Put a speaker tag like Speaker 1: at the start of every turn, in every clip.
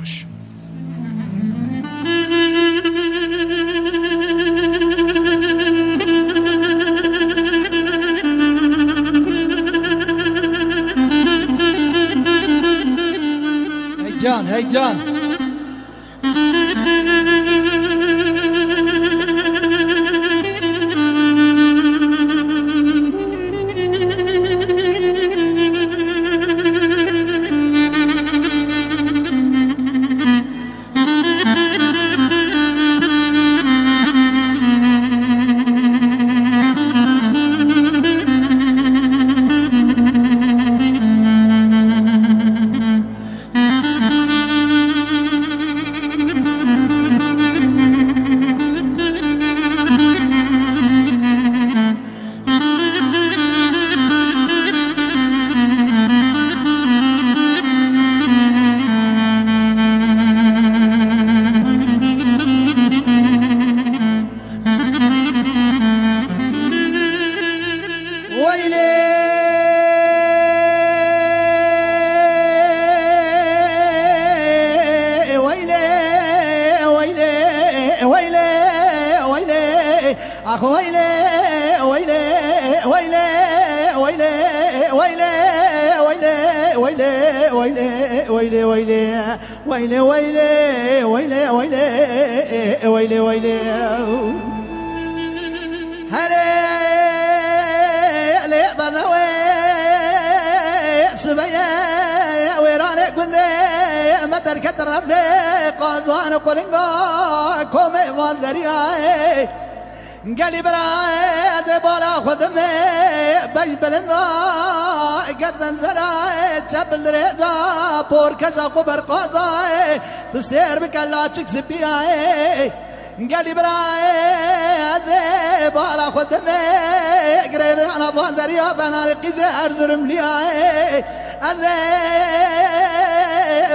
Speaker 1: خوش.
Speaker 2: هيجان هيجان اخ ويلي ويلي ويلي ويلي ويلي ويلي ويلي ويلي ويلي ويلي ويلي ويلي ويلي ويلي ويلي ويلي هري لي بذوي سبيا ويرانك وذي مدر كتر رفدي قازان قرنقا كومي وانزرياي قالي براي بالا خذمي بلبلنا قد زراي جبل رجا بور كجا قبر قازاي تسير بكلا تكسب بياي قالي براي بالا خذمي قريب انا بانزريا بنا رقيزي ارزر ملياي ازي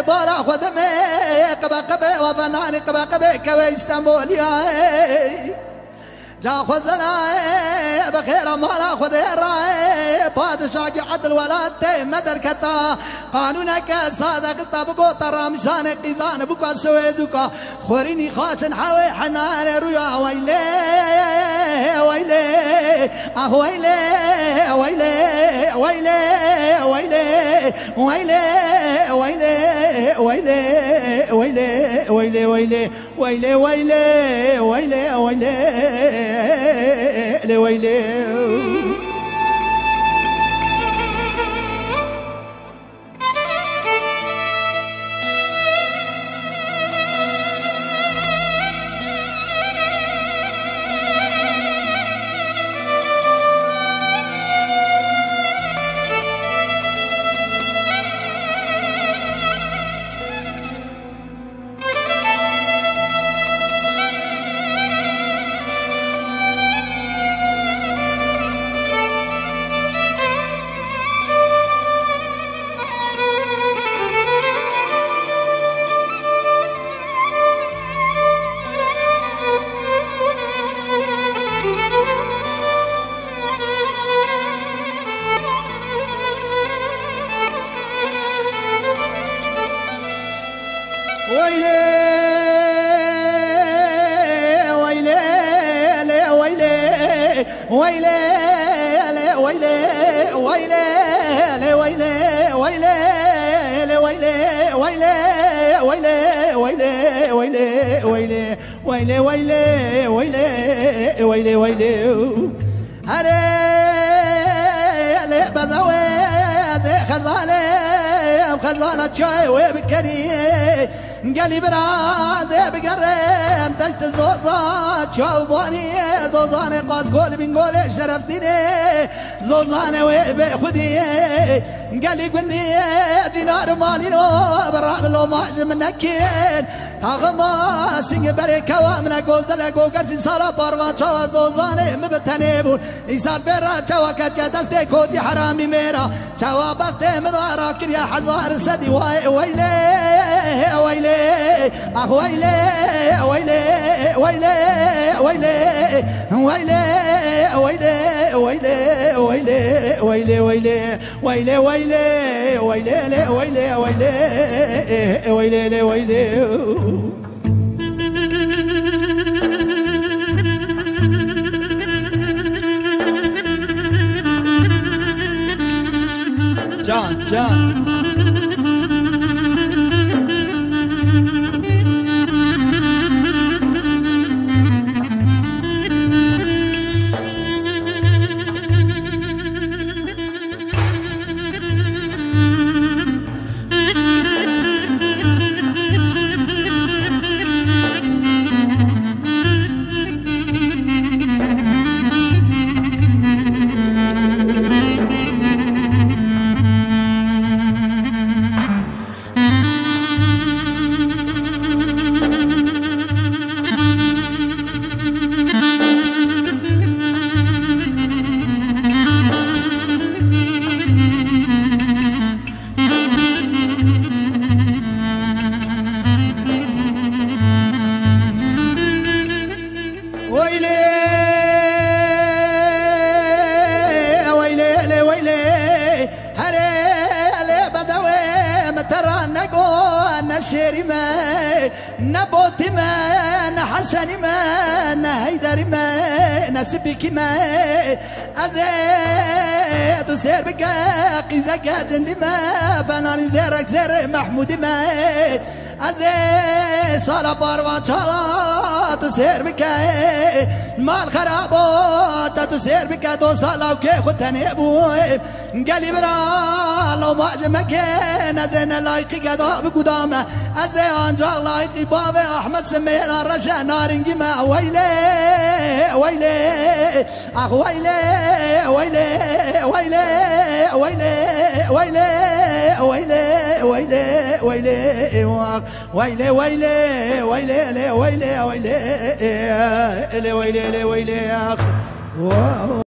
Speaker 2: بالا خذمي قبا قبا وظناني قبا قبا كوي استنبولياي جا خزنا بخير ما لا خذيراي بادشاه عدل ولاتي مدر كتا قانونك صادق طبقو ترى مشان قيزان بكا سويزوكا خوريني خاشن حوي حنان رويا ويلي ويلي اه ويلي ويلي ويلي ويلي ويلي ويلي ويلي ويلي ويلي ويلي ويلي ويلي ويلي ويلي لويلي ويلي ويلي ويلي ويلي ويلي ويلي ويلي ويلي ويلي ويلي ويلي ويلي ويلي ويلي ويلي ويلي ويلي هري لي بذوي خزانة خزانة شاي وبكري قالي برازي بقرم دلت زوزات شوفوني زوزاني قاس قول بن قول شرفتني زوزاني وبخدي قالي قندي دينار مالينو برام لو ماج منكين تاغما سنگ بركه وامنا قوزل قوقرش سالا باروان شوا زوزاني مبتني بول إنسان برا شوا كتك دستي كودي حرامي ميرا شوا بختي مدارا كريا حزار سدي ويلي ويلي أخ ويلي ويلي ويلي ويلي ويلي ويلي ويلي ويلي ويلي ويلي ويلي ويلي ويلي ويلي ويلي ويلي ويلي ويلي جان جان شيري ما نبوتي ما نحسني ما نهيدري ما نسبك ما أزيد سير بك قيزك جندي ما فناني زيرك زير محمود ما أزيد صلاة باروان شالات تسير بك مال خرابات تسير بك دوست الله وكي خدتني أبوي قالي برا لو ما مكان أزين لايقي قدا بقدامه أزين أنجا لايقي بابي أحمد سمينا الرشا نارنجي ما ويلي ويلي أخ ويلي ويلي ويلي ويلي ويلي ويلي ويلي ويلي ويلي ويلي ويلي ويلي ويلي ويلي ويلي ويلي